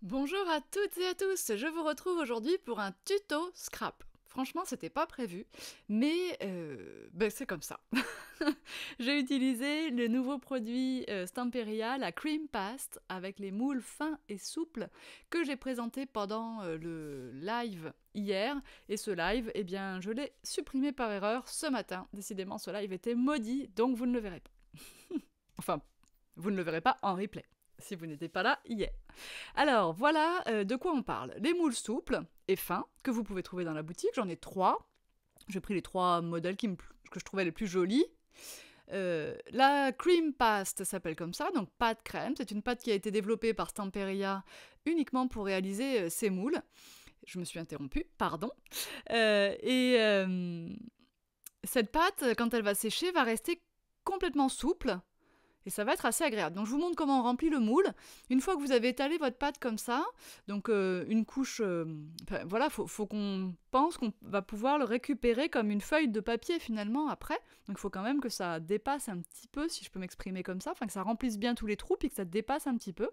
Bonjour à toutes et à tous, je vous retrouve aujourd'hui pour un tuto scrap. Franchement, c'était pas prévu, mais c'est comme ça. J'ai utilisé le nouveau produit Stamperia, la Cream Paste, avec les moules fins et souples que j'ai présenté pendant le live hier. Et ce live, eh bien, je l'ai supprimé par erreur ce matin. Décidément, ce live était maudit, donc vous ne le verrez pas. Enfin, vous ne le verrez pas en replay, si vous n'étiez pas là hier. Alors, voilà de quoi on parle. Les moules souples et fins que vous pouvez trouver dans la boutique. J'en ai 3. J'ai pris les 3 modèles que je trouvais les plus jolis. La cream paste s'appelle comme ça, donc pâte crème. C'est une pâte qui a été développée par Stamperia uniquement pour réaliser ces moules. Je me suis interrompue, pardon. Cette pâte, quand elle va sécher, va rester complètement souple. Et ça va être assez agréable. Donc je vous montre comment on remplit le moule. Une fois que vous avez étalé votre pâte comme ça, donc une couche... voilà, faut qu'on pense qu'on va pouvoir le récupérer comme une feuille de papier finalement après. Donc il faut quand même que ça dépasse un petit peu, si je peux m'exprimer comme ça, enfin que ça remplisse bien tous les trous puis que ça dépasse un petit peu.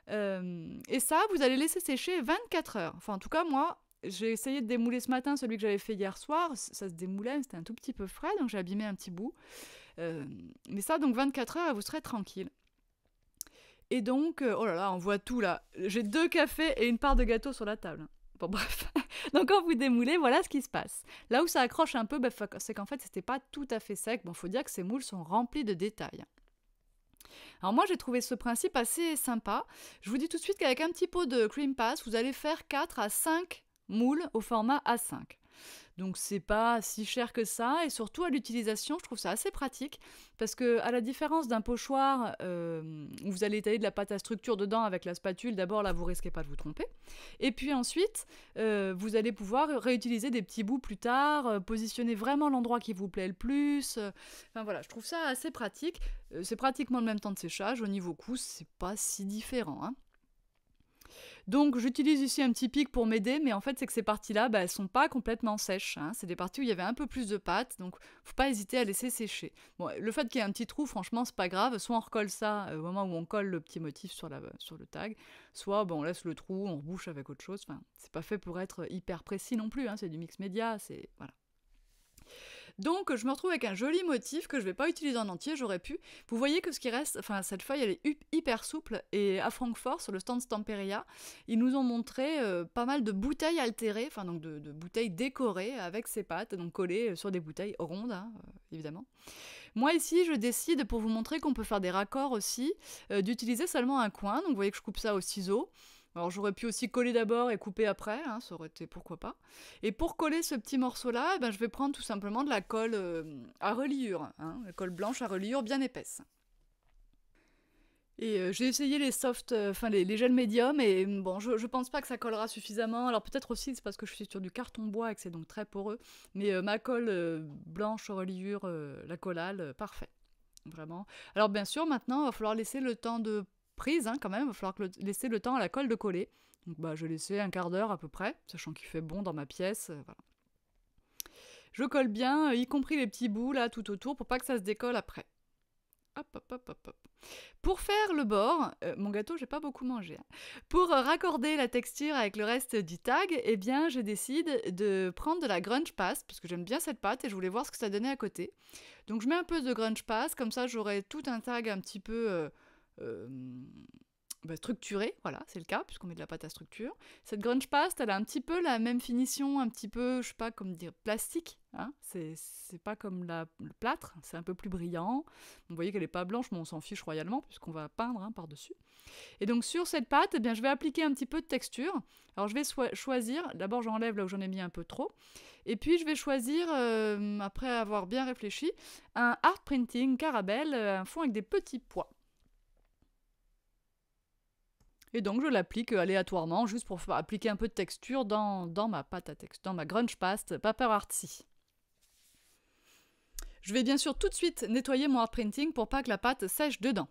Et ça, vous allez laisser sécher 24 heures. Enfin en tout cas moi... J'ai essayé de démouler ce matin celui que j'avais fait hier soir, ça se démoulait, c'était un tout petit peu frais, donc j'ai abîmé un petit bout. Mais ça, donc 24 heures, vous serez tranquille. Et donc, oh là là, on voit tout là. J'ai 2 cafés et une part de gâteau sur la table. Bon, bref. Donc, quand vous démoulez, voilà ce qui se passe. Là où ça accroche un peu, c'est qu'en fait, c'était pas tout à fait sec. Bon, faut dire que ces moules sont remplis de détails. Alors moi, j'ai trouvé ce principe assez sympa. Je vous dis tout de suite qu'avec un petit pot de cream paste, vous allez faire 4 à 5 moules au format A5. Donc c'est pas si cher que ça, et surtout à l'utilisation, je trouve ça assez pratique, parce que à la différence d'un pochoir où vous allez étaler de la pâte à structure dedans avec la spatule, d'abord là vous risquez pas de vous tromper, et puis ensuite vous allez pouvoir réutiliser des petits bouts plus tard, positionner vraiment l'endroit qui vous plaît le plus. Enfin voilà, je trouve ça assez pratique. C'est pratiquement le même temps de séchage, au niveau coût c'est pas si différent, hein. Donc j'utilise ici un petit pic pour m'aider, mais en fait c'est que ces parties-là, elles sont pas complètement sèches, hein. C'est des parties où il y avait un peu plus de pâte, donc faut pas hésiter à laisser sécher. Bon, le fait qu'il y ait un petit trou, franchement c'est pas grave, soit on recolle ça au moment où on colle le petit motif sur le tag, soit on laisse le trou, on rebouche avec autre chose, enfin c'est pas fait pour être hyper précis non plus, hein. C'est du mix média, c'est... voilà. Donc je me retrouve avec un joli motif que je vais pas utiliser en entier, j'aurais pu. Vous voyez que ce qui reste, enfin cette feuille elle est hyper souple, et à Francfort, sur le stand Stamperia, ils nous ont montré pas mal de bouteilles altérées, enfin donc de bouteilles décorées avec ces pattes, donc collées sur des bouteilles rondes, hein, évidemment. Moi ici je décide, pour vous montrer qu'on peut faire des raccords aussi, d'utiliser seulement un coin, donc vous voyez que je coupe ça au ciseau. Alors j'aurais pu aussi coller d'abord et couper après, hein, ça aurait été pourquoi pas. Et pour coller ce petit morceau-là, je vais prendre tout simplement de la colle à reliure, hein, la colle blanche à reliure bien épaisse. Et j'ai essayé les soft, les gels médiums, et bon, je pense pas que ça collera suffisamment. Alors peut-être aussi c'est parce que je suis sur du carton bois et que c'est donc très poreux, mais ma colle blanche à reliure, la collale, parfait, vraiment. Alors bien sûr, maintenant, il va falloir laisser le temps de prise, hein, quand même, il va falloir laisser le temps à la colle de coller. Donc je laissais un quart d'heure à peu près, sachant qu'il fait bon dans ma pièce, voilà. Je colle bien, y compris les petits bouts là tout autour, pour pas que ça se décolle après. Hop, hop, hop, hop, hop. Pour faire le bord, mon gâteau, j'ai pas beaucoup mangé, hein. Pour raccorder la texture avec le reste du tag, eh bien, je décide de prendre de la grunge paste, parce que j'aime bien cette pâte et je voulais voir ce que ça donnait à côté. Donc je mets un peu de grunge paste, comme ça j'aurai tout un tag un petit peu structuré, voilà, c'est le cas, puisqu'on met de la pâte à structure. Cette grunge paste, elle a un petit peu la même finition, un petit peu, je sais pas, comme dire, plastique, hein. C'est pas comme le plâtre, c'est un peu plus brillant. Vous voyez qu'elle est pas blanche, mais on s'en fiche royalement, puisqu'on va peindre, hein, par-dessus. Et donc sur cette pâte, eh bien, je vais appliquer un petit peu de texture. Alors je vais choisir, d'abord j'enlève là où j'en ai mis un peu trop, et puis je vais choisir, après avoir bien réfléchi, un art printing Caramel, un fond avec des petits pois. Et donc je l'applique aléatoirement, juste pour appliquer un peu de texture dans ma pâte à texture, dans ma grunge paste Paper Artsy. Je vais bien sûr tout de suite nettoyer mon art printing pour pas que la pâte sèche dedans.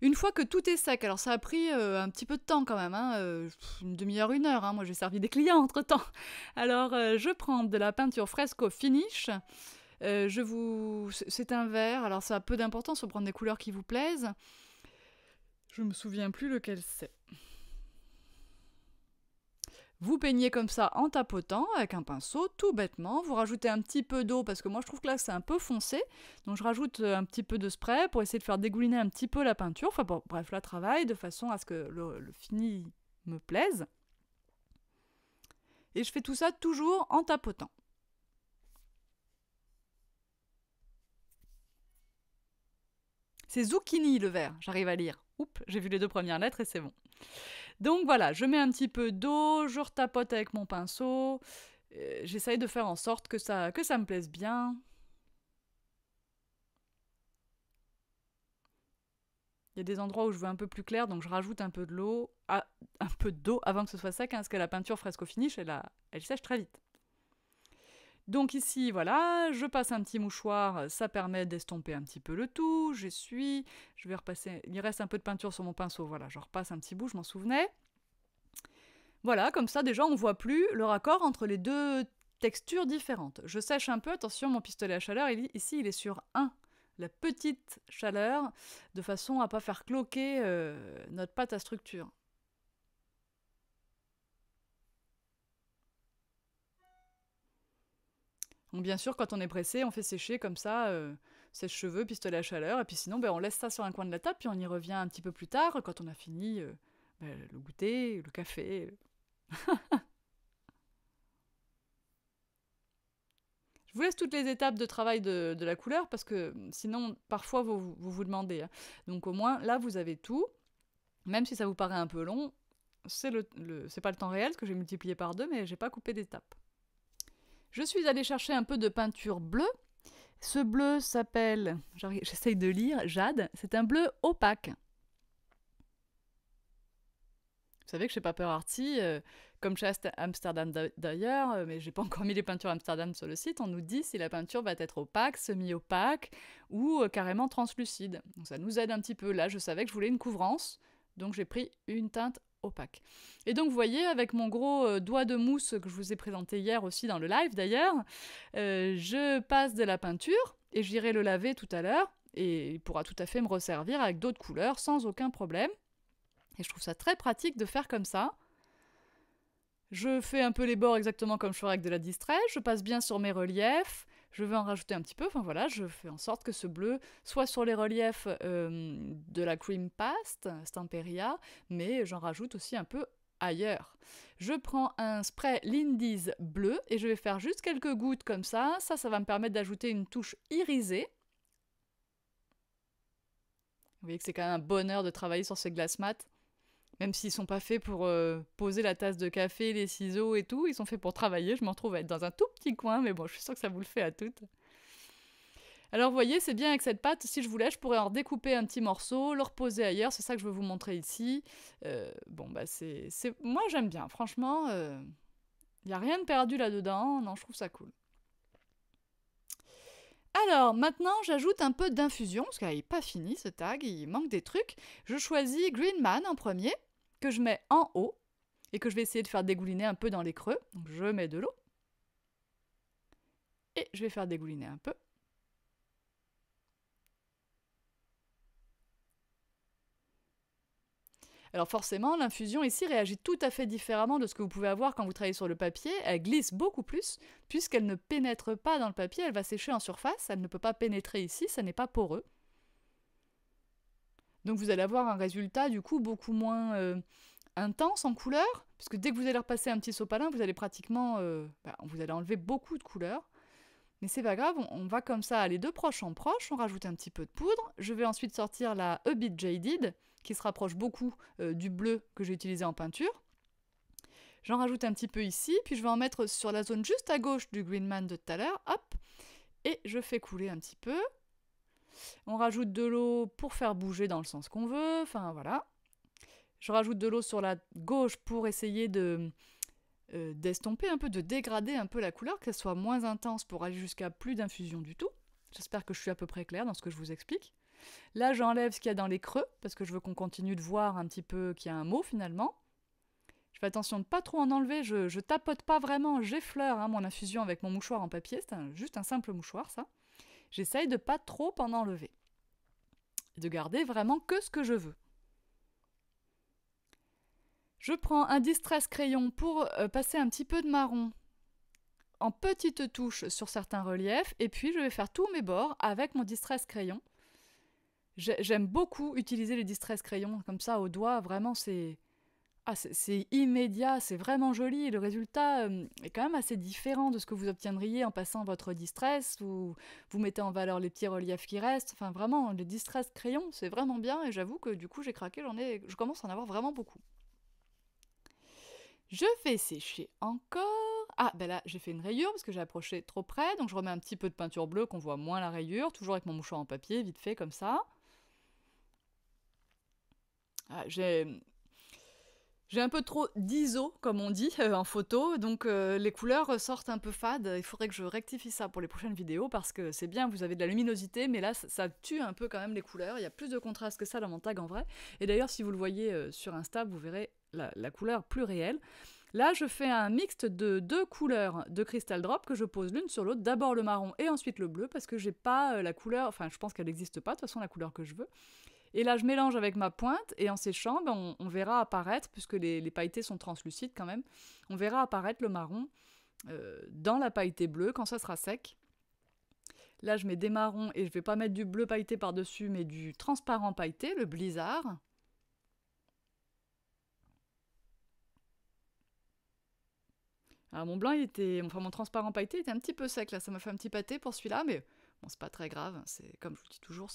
Une fois que tout est sec, alors ça a pris un petit peu de temps quand même, hein, une demi-heure, une heure, hein, moi j'ai servi des clients entre-temps. Alors je prends de la peinture Fresco Finish, c'est un vert, alors ça a peu d'importance, faut prendre des couleurs qui vous plaisent. Je me souviens plus lequel c'est. Vous peignez comme ça en tapotant avec un pinceau, tout bêtement. Vous rajoutez un petit peu d'eau parce que moi je trouve que là c'est un peu foncé. Donc je rajoute un petit peu de spray pour essayer de faire dégouliner un petit peu la peinture. Enfin bon, bref, là travaille de façon à ce que le fini me plaise. Et je fais tout ça toujours en tapotant. C'est zucchini le vert, j'arrive à lire. Oups, j'ai vu les 2 premières lettres et c'est bon. Donc voilà, je mets un petit peu d'eau, je retapote avec mon pinceau. J'essaye de faire en sorte que ça me plaise bien. Il y a des endroits où je veux un peu plus clair, donc je rajoute un peu de l'eau, un peu d'eau avant que ce soit sec, hein, parce que la peinture fresco finish, elle sèche très vite. Donc ici, voilà, je passe un petit mouchoir, ça permet d'estomper un petit peu le tout, j'essuie, je vais repasser, il reste un peu de peinture sur mon pinceau, voilà, je repasse un petit bout, je m'en souvenais. Voilà, comme ça déjà on voit plus le raccord entre les 2 textures différentes. Je sèche un peu, attention, mon pistolet à chaleur, ici il est sur 1, la petite chaleur, de façon à ne pas faire cloquer notre pâte à structure. Donc bien sûr, quand on est pressé, on fait sécher comme ça, sèche-cheveux, pistolet à chaleur, et puis sinon on laisse ça sur un coin de la table, puis on y revient un petit peu plus tard, quand on a fini le goûter, le café. Je vous laisse toutes les étapes de travail de la couleur, parce que sinon, parfois, vous demandez. Hein. Donc au moins, là, vous avez tout. Même si ça vous paraît un peu long, c'est pas le temps réel, parce que j'ai multiplié par 2, mais j'ai pas coupé d'étapes. Je suis allée chercher un peu de peinture bleue. Ce bleu s'appelle, j'essaye de lire, Jade. C'est un bleu opaque. Vous savez que chez Paper Arty, comme chez Amsterdam d'ailleurs, mais j'ai pas encore mis les peintures Amsterdam sur le site, on nous dit si la peinture va être opaque, semi-opaque ou carrément translucide. Donc ça nous aide un petit peu. Là, je savais que je voulais une couvrance, donc j'ai pris une teinte opaque. Et donc vous voyez, avec mon gros doigt de mousse que je vous ai présenté hier aussi dans le live d'ailleurs, je passe de la peinture et j'irai le laver tout à l'heure et il pourra tout à fait me resservir avec d'autres couleurs sans aucun problème. Et je trouve ça très pratique de faire comme ça. Je fais un peu les bords exactement comme je ferais avec de la distress, je passe bien sur mes reliefs, je vais en rajouter un petit peu, enfin voilà, je fais en sorte que ce bleu soit sur les reliefs de la cream paste, Stamperia, mais j'en rajoute aussi un peu ailleurs. Je prends un spray Lindy's bleu et je vais faire juste quelques gouttes comme ça, ça va me permettre d'ajouter une touche irisée. Vous voyez que c'est quand même un bonheur de travailler sur ces glaces mat. Même s'ils sont pas faits pour poser la tasse de café, les ciseaux et tout, ils sont faits pour travailler. Je me retrouve à être dans un tout petit coin, mais bon, je suis sûre que ça vous le fait à toutes. Alors vous voyez, c'est bien avec cette pâte, si je voulais, je pourrais en découper un petit morceau, le reposer ailleurs, c'est ça que je veux vous montrer ici. Bon, bah moi j'aime bien, franchement, il n'y a rien de perdu là-dedans, non, je trouve ça cool. Alors, maintenant, j'ajoute un peu d'infusion, parce qu'il n'est pas fini ce tag, il manque des trucs. Je choisis Green Man en premier, que je mets en haut, et que je vais essayer de faire dégouliner un peu dans les creux. Donc je mets de l'eau, et je vais faire dégouliner un peu. Alors forcément, l'infusion ici réagit tout à fait différemment de ce que vous pouvez avoir quand vous travaillez sur le papier. Elle glisse beaucoup plus, puisqu'elle ne pénètre pas dans le papier, elle va sécher en surface, elle ne peut pas pénétrer ici, ça n'est pas poreux. Donc vous allez avoir un résultat du coup beaucoup moins intense en couleur, puisque dès que vous allez repasser un petit sopalin, vous allez pratiquement vous allez enlever beaucoup de couleurs. Mais c'est pas grave, on va comme ça aller de proche en proche, on rajoute un petit peu de poudre. Je vais ensuite sortir la A Bit Jaded, qui se rapproche beaucoup du bleu que j'ai utilisé en peinture. J'en rajoute un petit peu ici, puis je vais en mettre sur la zone juste à gauche du Green Man de tout à l'heure, hop, et je fais couler un petit peu. On rajoute de l'eau pour faire bouger dans le sens qu'on veut, enfin voilà. Je rajoute de l'eau sur la gauche pour essayer d'estomper un peu, de dégrader un peu la couleur, qu'elle soit moins intense pour aller jusqu'à plus d'infusion du tout. J'espère que je suis à peu près claire dans ce que je vous explique. Là, j'enlève ce qu'il y a dans les creux, parce que je veux qu'on continue de voir un petit peu qu'il y a un mot finalement. Je fais attention de ne pas trop en enlever, je tapote pas vraiment, j'effleure mon infusion avec mon mouchoir en papier, c'est juste un simple mouchoir ça. J'essaye de pas trop en enlever. De garder vraiment que ce que je veux. Je prends un distress crayon pour passer un petit peu de marron en petites touches sur certains reliefs, et puis je vais faire tous mes bords avec mon distress crayon. J'aime beaucoup utiliser les distress crayons comme ça au doigt, vraiment c'est immédiat, c'est vraiment joli, et le résultat est quand même assez différent de ce que vous obtiendriez en passant votre distress, ou vous mettez en valeur les petits reliefs qui restent. Enfin vraiment, les distress crayons c'est vraiment bien, et j'avoue que du coup j'ai craqué, je commence à en avoir vraiment beaucoup. Je fais sécher encore. Ah, ben là, j'ai fait une rayure parce que j'ai approché trop près, donc je remets un petit peu de peinture bleue qu'on voit moins la rayure, toujours avec mon mouchoir en papier, vite fait, comme ça. Ah, j'ai un peu trop d'ISO, comme on dit, en photo, donc les couleurs ressortent un peu fades. Il faudrait que je rectifie ça pour les prochaines vidéos, parce que c'est bien, vous avez de la luminosité, mais là, ça tue un peu quand même les couleurs. Il y a plus de contraste que ça dans mon tag en vrai. Et d'ailleurs, si vous le voyez sur Insta, vous verrez la couleur plus réelle. Là, je fais un mixte de 2 couleurs de Crystal Drop que je pose l'une sur l'autre. D'abord le marron et ensuite le bleu, parce que j'ai pas la couleur, enfin je pense qu'elle n'existe pas, de toute façon la couleur que je veux. Et là, je mélange avec ma pointe, et en séchant, on verra apparaître, puisque les pailletés sont translucides quand même, on verra apparaître le marron dans la pailleté bleue quand ça sera sec. Là, je mets des marrons, et je vais pas mettre du bleu pailleté par-dessus, mais du transparent pailleté, le blizzard. Alors mon blanc, mon transparent pailleté était un petit peu sec là, ça m'a fait un petit pâté pour celui-là, mais bon, c'est pas très grave. C'est comme je vous dis toujours,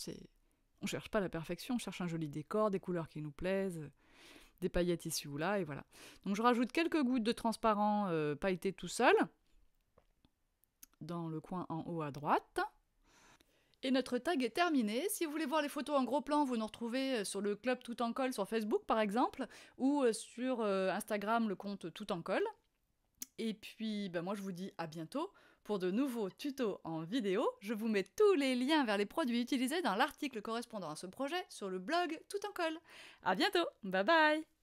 on cherche pas la perfection, on cherche un joli décor, des couleurs qui nous plaisent, des paillettes ici ou là, et voilà. Donc je rajoute quelques gouttes de transparent pailleté tout seul, dans le coin en haut à droite. Et notre tag est terminé. Si vous voulez voir les photos en gros plan, vous nous retrouvez sur le club Tout en Colle sur Facebook par exemple, ou sur Instagram le compte Tout en Colle. Et puis, moi je vous dis à bientôt pour de nouveaux tutos en vidéo. Je vous mets tous les liens vers les produits utilisés dans l'article correspondant à ce projet sur le blog Tout en Colle. À bientôt, bye bye!